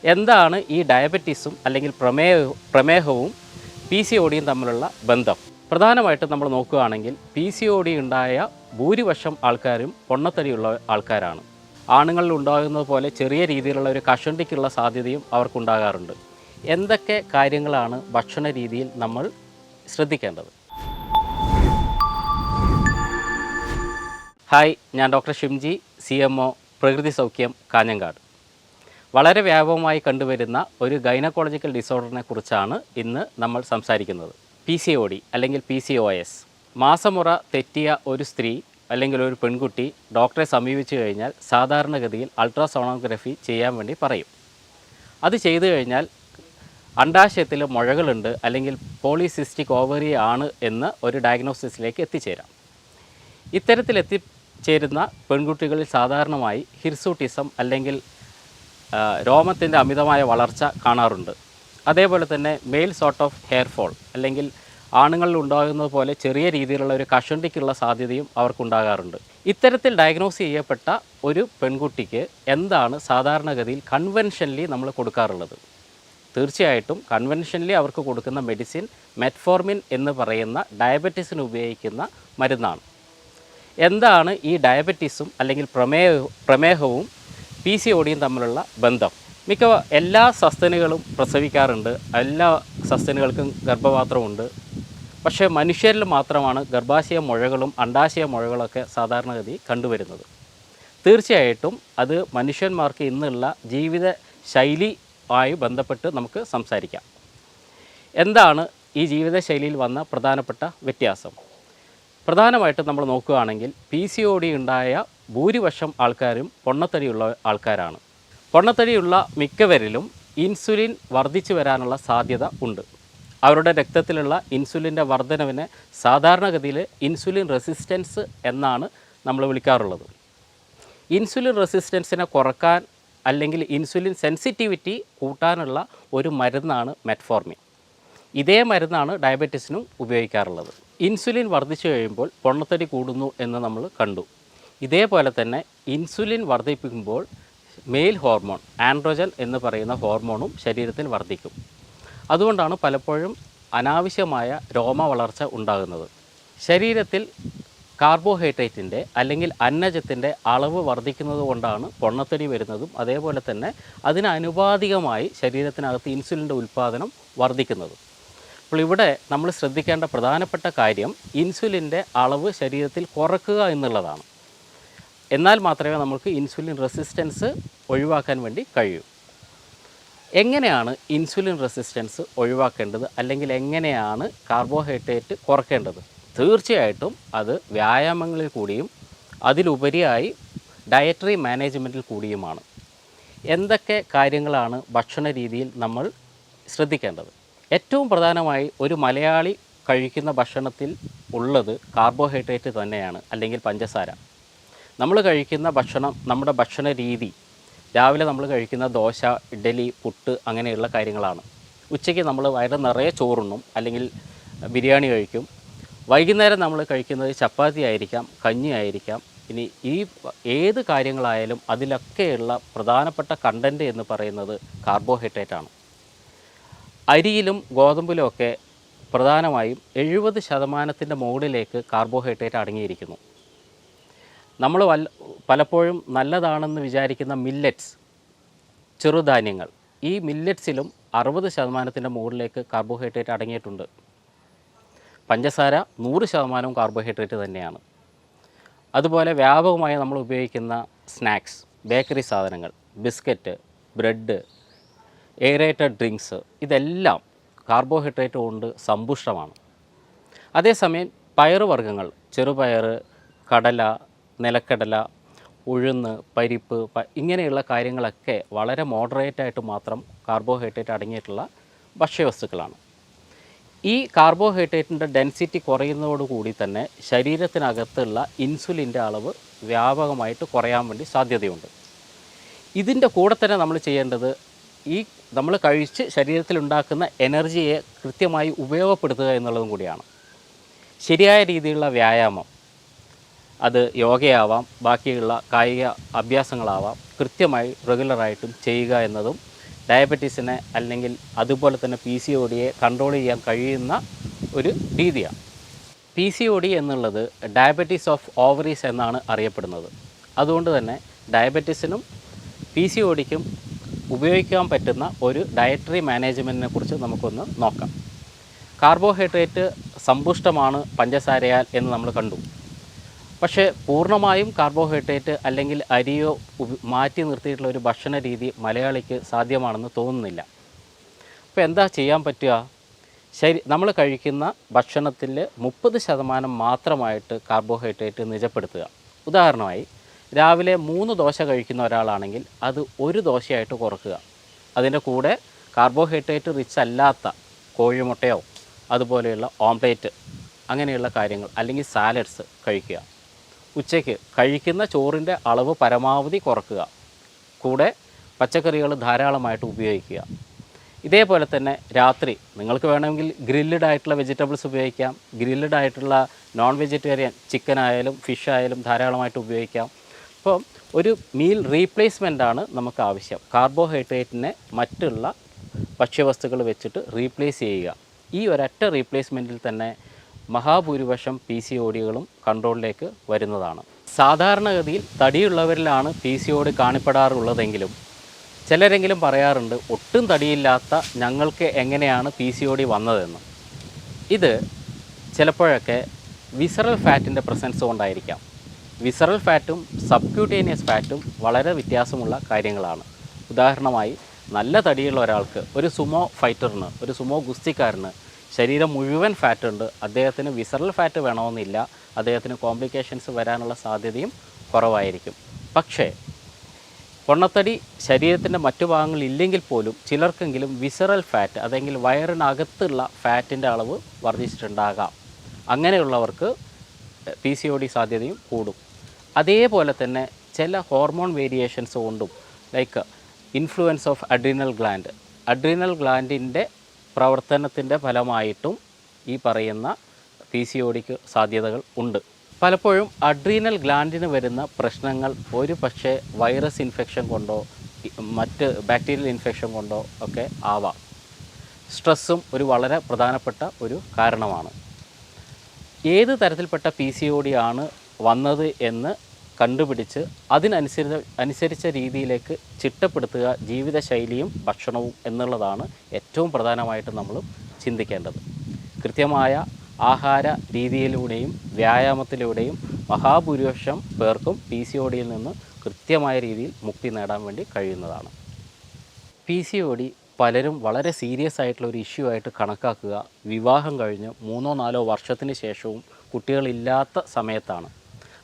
എന്താണ് ഈ ഡയബറ്റീസും അല്ലെങ്കിൽ പ്രമേഹവും പി സി ഒ ഡിയും തമ്മിലുള്ള ബന്ധം? പ്രധാനമായിട്ടും നമ്മൾ നോക്കുകയാണെങ്കിൽ പി സി ഒ ഡി ഉണ്ടായ ഭൂരിപക്ഷം ആൾക്കാരും പൊണ്ണത്തടിയുള്ള ആൾക്കാരാണ്. ആണുങ്ങളിൽ ഉണ്ടാകുന്നത് പോലെ ചെറിയ രീതിയിലുള്ള ഒരു കഷണ്ടിക്കുള്ള സാധ്യതയും അവർക്കുണ്ടാകാറുണ്ട്. എന്തൊക്കെ കാര്യങ്ങളാണ് ഭക്ഷണ രീതിയിൽ നമ്മൾ ശ്രദ്ധിക്കേണ്ടത്? ഹായ്, ഞാൻ ഡോക്ടർ ഷിംജി, CMO, പ്രകൃതി സൗഖ്യം, കാഞ്ഞങ്ങാട്. വളരെ വ്യാപകമായി കണ്ടുവരുന്ന ഒരു ഗൈനക്കോളജിക്കൽ ഡിസോർഡറിനെ കുറിച്ചാണ് ഇന്ന് നമ്മൾ സംസാരിക്കുന്നത്. PCOD അല്ലെങ്കിൽ PCOS. മാസമുറ തെറ്റിയ ഒരു സ്ത്രീ അല്ലെങ്കിൽ ഒരു പെൺകുട്ടി ഡോക്ടറെ സമീപിച്ചു കഴിഞ്ഞാൽ സാധാരണഗതിയിൽ അൾട്രാസോണോഗ്രഫി ചെയ്യാൻ വേണ്ടി പറയും. അത് ചെയ്തു കഴിഞ്ഞാൽ അണ്ഡാശയത്തിൽ മുഴകളുണ്ട് അല്ലെങ്കിൽ പോളിസിസ്റ്റിക് ഓവറി ആണ് എന്ന് ഒരു ഡയഗ്നോസിസിലേക്ക് എത്തിച്ചേരാം. ഇത്തരത്തിൽ എത്തിച്ചേരുന്ന പെൺകുട്ടികളിൽ സാധാരണമായി ഹിർസൂട്ടിസം അല്ലെങ്കിൽ രോമത്തിൻ്റെ അമിതമായ വളർച്ച കാണാറുണ്ട്. അതേപോലെ തന്നെ male sort of hair fall അല്ലെങ്കിൽ ആണുങ്ങളിൽ ഉണ്ടാകുന്നത് പോലെ ചെറിയ രീതിയിലുള്ള ഒരു കഷണ്ടിക്കുള്ള സാധ്യതയും അവർക്കുണ്ടാകാറുണ്ട്. ഇത്തരത്തിൽ ഡയഗ്നോസ് ചെയ്യപ്പെട്ട ഒരു പെൺകുട്ടിക്ക് എന്താണ് സാധാരണഗതിയിൽ കൺവെൻഷനലി നമ്മൾ കൊടുക്കാറുള്ളത്? തീർച്ചയായിട്ടും കൺവെൻഷനലി അവർക്ക് കൊടുക്കുന്ന മെഡിസിൻ മെറ്റ്ഫോർമിൻ എന്ന് പറയുന്ന ഡയബറ്റീസിന് ഉപയോഗിക്കുന്ന മരുന്നാണ്. എന്താണ് ഈ ഡയബറ്റീസും അല്ലെങ്കിൽ പ്രമേഹവും പി സി ഒ ഡിയും തമ്മിലുള്ള ബന്ധം? എല്ലാ സസ്തനികളും പ്രസവിക്കാറുണ്ട്, എല്ലാ സസ്തനികൾക്കും ഗർഭപാത്രമുണ്ട്. പക്ഷേ മനുഷ്യരിൽ മാത്രമാണ് ഗർഭാശയ മുഴകളും അണ്ഡാശയ മുഴകളൊക്കെ സാധാരണഗതി കണ്ടുവരുന്നത്. തീർച്ചയായിട്ടും അത് മനുഷ്യന്മാർക്ക് ഇന്നുള്ള ജീവിത ശൈലി ആയി ബന്ധപ്പെട്ട് നമുക്ക് സംസാരിക്കാം. എന്താണ് ഈ ജീവിതശൈലിയിൽ വന്ന പ്രധാനപ്പെട്ട വ്യത്യാസം? പ്രധാനമായിട്ടും നമ്മൾ നോക്കുകയാണെങ്കിൽ പി സി ഒ ഡി ഉണ്ടായ ഭൂരിപക്ഷം ആൾക്കാരും പൊണ്ണത്തടിയുള്ള ആൾക്കാരാണ്. പൊണ്ണത്തടിയുള്ള മിക്കവരിലും ഇൻസുലിൻ വർദ്ധിച്ചു വരാനുള്ള സാധ്യത ഉണ്ട്. അവരുടെ രക്തത്തിലുള്ള ഇൻസുലിൻ്റെ വർധനവിനെ സാധാരണഗതിയിൽ ഇൻസുലിൻ റെസിസ്റ്റൻസ് എന്നാണ് നമ്മൾ വിളിക്കാറുള്ളത്. ഇൻസുലിൻ റെസിസ്റ്റൻസിനെ കുറക്കാൻ അല്ലെങ്കിൽ ഇൻസുലിൻ സെൻസിറ്റിവിറ്റി കൂട്ടാനുള്ള ഒരു മരുന്നാണ് മെറ്റ്ഫോർമിൻ. ഇതേ മരുന്നാണ് ഡയബറ്റീസിനും ഉപയോഗിക്കാറുള്ളത്. ഇൻസുലിൻ വർദ്ധിച്ചു കഴിയുമ്പോൾ പൊണ്ണത്തടി കൂടുന്നു എന്ന് നമ്മൾ കണ്ടു. ഇതേപോലെ തന്നെ ഇൻസുലിൻ വർദ്ധിപ്പിക്കുമ്പോൾ മെയിൽ ഹോർമോൺ ആൻഡ്രോജൻ എന്ന് പറയുന്ന ഹോർമോണും ശരീരത്തിൽ വർദ്ധിക്കും. അതുകൊണ്ടാണ് പലപ്പോഴും അനാവശ്യമായ രോമ വളർച്ച ഉണ്ടാകുന്നത്. ശരീരത്തിൽ കാർബോഹൈഡ്രേറ്റിൻ്റെ അല്ലെങ്കിൽ അന്നജത്തിൻ്റെ അളവ് വർദ്ധിക്കുന്നത് കൊണ്ടാണ് പൊണ്ണത്തടി വരുന്നതും അതേപോലെ തന്നെ അതിനനുപാതികമായി ശരീരത്തിനകത്ത് ഇൻസുലിൻ്റെ ഉൽപ്പാദനം വർദ്ധിക്കുന്നതും. അപ്പോൾ ഇവിടെ നമ്മൾ ശ്രദ്ധിക്കേണ്ട പ്രധാനപ്പെട്ട കാര്യം ഇൻസുലിൻ്റെ അളവ് ശരീരത്തിൽ കുറയ്ക്കുക എന്നുള്ളതാണ്. എന്നാൽ മാത്രമേ നമുക്ക് ഇൻസുലിൻ റെസിസ്റ്റൻസ് ഒഴിവാക്കാൻ വേണ്ടി കഴിയൂ. എങ്ങനെയാണ് ഇൻസുലിൻ റെസിസ്റ്റൻസ് ഒഴിവാക്കേണ്ടത് അല്ലെങ്കിൽ എങ്ങനെയാണ് കാർബോഹൈഡ്രേറ്റ് കുറയ്ക്കേണ്ടത്? തീർച്ചയായിട്ടും അത് വ്യായാമങ്ങളിൽ കൂടിയും അതിലുപരിയായി ഡയറ്ററി മാനേജ്മെൻറ്റിൽ കൂടിയുമാണ്. എന്തൊക്കെ കാര്യങ്ങളാണ് ഭക്ഷണ രീതിയിൽ നമ്മൾ ശ്രദ്ധിക്കേണ്ടത്? ഏറ്റവും പ്രധാനമായി ഒരു മലയാളി കഴിക്കുന്ന ഭക്ഷണത്തിൽ ഉള്ളത് കാർബോഹൈഡ്രേറ്റ് തന്നെയാണ്, അല്ലെങ്കിൽ പഞ്ചസാര. നമ്മൾ കഴിക്കുന്ന ഭക്ഷണം, നമ്മുടെ ഭക്ഷണ രീതി, രാവിലെ നമ്മൾ കഴിക്കുന്ന ദോശ, ഇഡ്ഡലി, പുട്ട് അങ്ങനെയുള്ള കാര്യങ്ങളാണ്. ഉച്ചയ്ക്ക് നമ്മൾ വയറ് നിറയെ ചോറുണ്ണും അല്ലെങ്കിൽ ബിരിയാണി കഴിക്കും. വൈകുന്നേരം നമ്മൾ കഴിക്കുന്നത് ചപ്പാത്തി ആയിരിക്കാം, കഞ്ഞി ആയിരിക്കാം. ഇനി ഈ ഏത് കാര്യങ്ങളായാലും അതിലൊക്കെയുള്ള പ്രധാനപ്പെട്ട കണ്ടൻറ്റ് എന്ന് പറയുന്നത് കാർബോഹൈഡ്രേറ്റാണ്. അരിയിലും ഗോതമ്പിലും ഒക്കെ പ്രധാനമായും 70% മുകളിലേക്ക് കാർബോഹൈഡ്രേറ്റ് അടങ്ങിയിരിക്കുന്നു. നമ്മൾ പലപ്പോഴും നല്ലതാണെന്ന് വിചാരിക്കുന്ന മില്ലറ്റ്സ്, ചെറുധാന്യങ്ങൾ, ഈ മില്ലറ്റ്സിലും 60% മുകളിലേക്ക് കാർബോഹൈഡ്രേറ്റ് അടങ്ങിയിട്ടുണ്ട്. പഞ്ചസാര 100% കാർബോഹൈഡ്രേറ്റ് തന്നെയാണ്. അതുപോലെ വ്യാപകമായി നമ്മൾ ഉപയോഗിക്കുന്ന സ്നാക്സ്, ബേക്കറി സാധനങ്ങൾ, ബിസ്ക്കറ്റ്, ബ്രെഡ്, എയറേറ്റഡ് ഡ്രിങ്ക്സ്, ഇതെല്ലാം കാർബോഹൈഡ്രേറ്റ് കൊണ്ട് സമ്പുഷ്ടമാണ്. അതേസമയം പയറുവർഗ്ഗങ്ങൾ, ചെറുപയർ, കടല, നിലക്കടല, ഉഴുന്ന്, പരിപ്പ് ഇങ്ങനെയുള്ള കാര്യങ്ങളൊക്കെ വളരെ മോഡറേറ്റായിട്ട് മാത്രം കാർബോഹൈഡ്രേറ്റ് അടങ്ങിയിട്ടുള്ള ഭക്ഷ്യവസ്തുക്കളാണ്. ഈ കാർബോഹൈഡ്രേറ്റിൻ്റെ ഡെൻസിറ്റി കുറയുന്നതോടുകൂടി തന്നെ ശരീരത്തിനകത്തുള്ള ഇൻസുലിൻ്റെ അളവ് വ്യാപകമായിട്ട് കുറയാൻ വേണ്ടി സാധ്യതയുണ്ട്. ഇതിൻ്റെ കൂടെ തന്നെ നമ്മൾ ചെയ്യേണ്ടത് ഈ നമ്മൾ കഴിച്ച് ശരീരത്തിലുണ്ടാക്കുന്ന എനർജിയെ കൃത്യമായി ഉപയോഗപ്പെടുത്തുക എന്നുള്ളതും കൂടിയാണ്. ശരിയായ രീതിയിലുള്ള വ്യായാമം, അത് യോഗയാവാം, ബാക്കിയുള്ള കായിക അഭ്യാസങ്ങളാവാം, കൃത്യമായി റെഗുലറായിട്ടും ചെയ്യുക എന്നതും ഡയബറ്റീസിനെ അല്ലെങ്കിൽ അതുപോലെ തന്നെ PCOD കൺട്രോൾ ചെയ്യാൻ കഴിയുന്ന ഒരു രീതിയാണ്. PCOD എന്നുള്ളത് ഡയബറ്റീസ് ഓഫ് ഓവറീസ് എന്നാണ് അറിയപ്പെടുന്നത്. അതുകൊണ്ട് തന്നെ ഡയബറ്റീസിനും PCODക്കും ഉപയോഗിക്കാൻ പറ്റുന്ന ഒരു ഡയറ്ററി മാനേജ്മെൻറ്റിനെ കുറിച്ച് നമുക്കൊന്ന് നോക്കാം. കാർബോഹൈഡ്രേറ്റ് സമ്പുഷ്ടമാണ് പഞ്ചസാരയാൽ എന്ന് നമ്മൾ കണ്ടു. പക്ഷേ പൂർണ്ണമായും കാർബോഹൈഡ്രേറ്റ് അല്ലെങ്കിൽ അരിയോ മാറ്റി നിർത്തിയിട്ടുള്ള ഒരു ഭക്ഷണ രീതി മലയാളിക്ക് സാധ്യമാണെന്ന് തോന്നുന്നില്ല. അപ്പോൾ എന്താ ചെയ്യാൻ പറ്റുക? നമ്മൾ കഴിക്കുന്ന ഭക്ഷണത്തിൽ 30% മാത്രമായിട്ട് കാർബോഹൈഡ്രേറ്റ് നിജപ്പെടുത്തുക. ഉദാഹരണമായി രാവിലെ 3 ദോശ കഴിക്കുന്ന ഒരാളാണെങ്കിൽ അത് 1 ദോശയായിട്ട് കുറക്കുക. അതിൻ്റെ കൂടെ കാർബോഹൈഡ്രേറ്റ് റിച്ച് അല്ലാത്ത കോഴിമുട്ടയോ അതുപോലെയുള്ള ഓംപ്ലേറ്റ് അങ്ങനെയുള്ള കാര്യങ്ങൾ അല്ലെങ്കിൽ സാലഡ്സ് കഴിക്കുക. ഉച്ചയ്ക്ക് കഴിക്കുന്ന ചോറിൻ്റെ അളവ് പരമാവധി കുറക്കുക. കൂടെ പച്ചക്കറികൾ ധാരാളമായിട്ട് ഉപയോഗിക്കുക. ഇതേപോലെ തന്നെ രാത്രി നിങ്ങൾക്ക് വേണമെങ്കിൽ ഗ്രില്ലഡ് ആയിട്ടുള്ള വെജിറ്റബിൾസ് ഉപയോഗിക്കാം. ഗ്രില്ലഡ് ആയിട്ടുള്ള നോൺ വെജിറ്റേറിയൻ ചിക്കൻ ആയാലും ഫിഷ് ആയാലും ധാരാളമായിട്ട് ഉപയോഗിക്കാം. അപ്പോൾ ഒരു മീൽ റീപ്ലേസ്മെൻ്റാണ് നമുക്ക് ആവശ്യം. കാർബോഹൈഡ്രേറ്റിനെ മറ്റുള്ള ഭക്ഷ്യവസ്തുക്കൾ വെച്ചിട്ട് റീപ്ലേസ് ചെയ്യുക. ഈ ഒരൊറ്റ റീപ്ലേസ്മെൻറ്റിൽ തന്നെ മഹാഭൂരിപക്ഷം PCODകളും കൺട്രോളിലേക്ക് വരുന്നതാണ്. സാധാരണഗതിയിൽ തടിയുള്ളവരിലാണ് PCOD കാണപ്പെടാറുള്ളതെങ്കിലും ചിലരെങ്കിലും പറയാറുണ്ട് ഒട്ടും തടിയില്ലാത്ത ഞങ്ങൾക്ക് എങ്ങനെയാണ് PCOD വന്നതെന്ന്. ഇത് ചിലപ്പോഴൊക്കെ വിസറൽ ഫാറ്റിൻ്റെ പ്രസൻസ് കൊണ്ടായിരിക്കാം. വിസറൽ ഫാറ്റും സബ്ക്യൂട്ടേനിയസ് ഫാറ്റും വളരെ വ്യത്യാസമുള്ള കാര്യങ്ങളാണ്. ഉദാഹരണമായി നല്ല തടിയുള്ള ഒരാൾക്ക്, ഒരു സുമോ ഫൈറ്ററിന്, ഒരു സുമോ ഗുസ്തിക്കാരന് ശരീരം മുഴുവൻ ഫാറ്റ് ഉണ്ട്, അദ്ദേഹത്തിന് വിസറൽ ഫാറ്റ് വേണമെന്നില്ല, അദ്ദേഹത്തിന് കോംപ്ലിക്കേഷൻസ് വരാനുള്ള സാധ്യതയും കുറവായിരിക്കും. പക്ഷേ പൊണ്ണത്തടി ശരീരത്തിൻ്റെ മറ്റു ഭാഗങ്ങളില്ലെങ്കിൽ പോലും ചിലർക്കെങ്കിലും വിസറൽ ഫാറ്റ് അല്ലെങ്കിൽ വയറിനകത്തുള്ള ഫാറ്റിൻ്റെ അളവ് വർദ്ധിച്ചിട്ടുണ്ടാകാം. അങ്ങനെയുള്ളവർക്ക് PCOD സാധ്യതയും കൂടും. അതേപോലെ തന്നെ ചില ഹോർമോൺ വേരിയേഷൻസ് കൊണ്ടും ലൈക്ക് ഇൻഫ്ലുവൻസ് ഓഫ് അഡ്രീനൽ ഗ്ലാൻഡിൻ്റെ പ്രവർത്തനത്തിൻ്റെ ഫലമായിട്ടും ഈ പറയുന്ന PCODക്ക് സാധ്യതകൾ ഉണ്ട്. പലപ്പോഴും അഡ്രീനൽ ഗ്ലാൻഡിന് വരുന്ന പ്രശ്നങ്ങൾ ഒരു പക്ഷേ വൈറസ് ഇൻഫെക്ഷൻ കൊണ്ടോ മറ്റ് ബാക്ടീരിയൽ ഇൻഫെക്ഷൻ കൊണ്ടോ ഒക്കെ ആവാം. സ്ട്രെസ്സും ഒരു വളരെ പ്രധാനപ്പെട്ട ഒരു കാരണമാണ്. ഏത് തരത്തിൽപ്പെട്ട PCOD ആണ് വന്നത് എന്ന് കണ്ടുപിടിച്ച് അതിനനുസരിച്ച രീതിയിലേക്ക് ചിട്ടപ്പെടുത്തുക ജീവിതശൈലിയും ഭക്ഷണവും എന്നുള്ളതാണ് ഏറ്റവും പ്രധാനമായിട്ട് നമ്മൾ ചിന്തിക്കേണ്ടത്. കൃത്യമായ ആഹാര രീതിയിലൂടെയും വ്യായാമത്തിലൂടെയും മഹാഭൂരിപക്ഷം പേർക്കും PCODയിൽ നിന്ന് കൃത്യമായ രീതിയിൽ മുക്തി നേടാൻ വേണ്ടി കഴിയുന്നതാണ്. PCOD പലരും വളരെ സീരിയസ് ആയിട്ടുള്ള ഒരു ഇഷ്യൂ ആയിട്ട് കണക്കാക്കുക വിവാഹം കഴിഞ്ഞ് 3-4 വർഷത്തിന് ശേഷവും കുട്ടികളില്ലാത്ത സമയത്താണ്.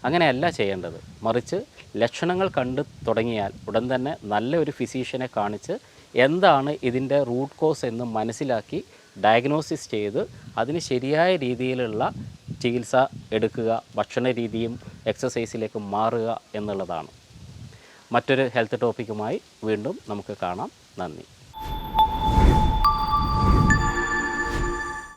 അങ്ങനെയല്ല ചെയ്യേണ്ടത്. മറിച്ച് ലക്ഷണങ്ങൾ കണ്ടു തുടങ്ങിയാൽ ഉടൻ തന്നെ നല്ല ഒരു ഫിസീഷ്യനെ കാണിച്ച് എന്താണ് ഇതിൻ്റെ റൂട്ട് കോസ് എന്ന് മനസ്സിലാക്കി ഡയഗ്നോസിസ് ചെയ്ത് അതിന് ശരിയായ രീതിയിലുള്ള ചികിത്സ എടുക്കുക, ഭക്ഷണ രീതിയും എക്സസൈസിലേക്ക് മാറുക എന്നുള്ളതാണ്. മറ്റൊരു ഹെൽത്ത് ടോപ്പിക്കുമായി വീണ്ടും നമുക്ക് കാണാം. നന്ദി.